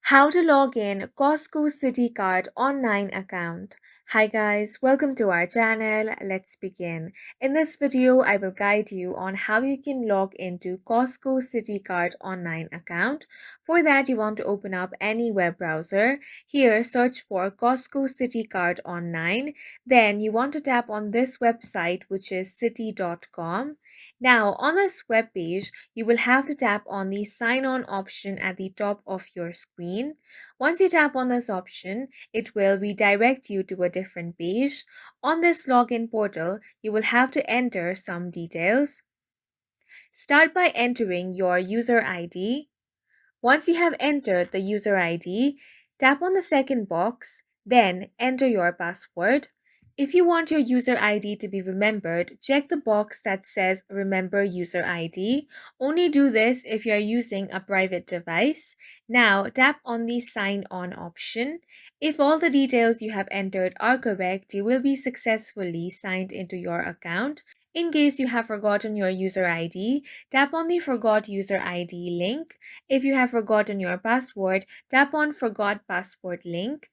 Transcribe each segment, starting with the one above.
How to log in Costco Citi Card online account. Hi guys, welcome to our channel. Let's begin. In this video, I will guide you on how you can log into Costco Citi Card online account. For that, you want to open up any web browser. Here, search for Costco Citi Card online. Then you want to tap on this website, which is citi.com. Now, on this web page, you will have to tap on the sign on option at the top of your screen. Once you tap on this option, it will redirect you to a different page. On this login portal, you will have to enter some details. Start by entering your user ID. Once you have entered the user ID, tap on the second box, then enter your password. If you want your user ID to be remembered, check the box that says Remember User ID. Only do this if you are using a private device. Now tap on the Sign On option. If all the details you have entered are correct, you will be successfully signed into your account. In case you have forgotten your user ID, tap on the Forgot User ID link. If you have forgotten your password, tap on Forgot Password link.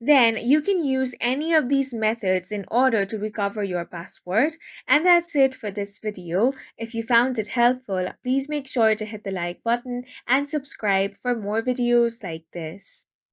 Then you can use any of these methods in order to recover your password. And that's it for this video. If you found it helpful, please make sure to hit the like button and subscribe for more videos like this.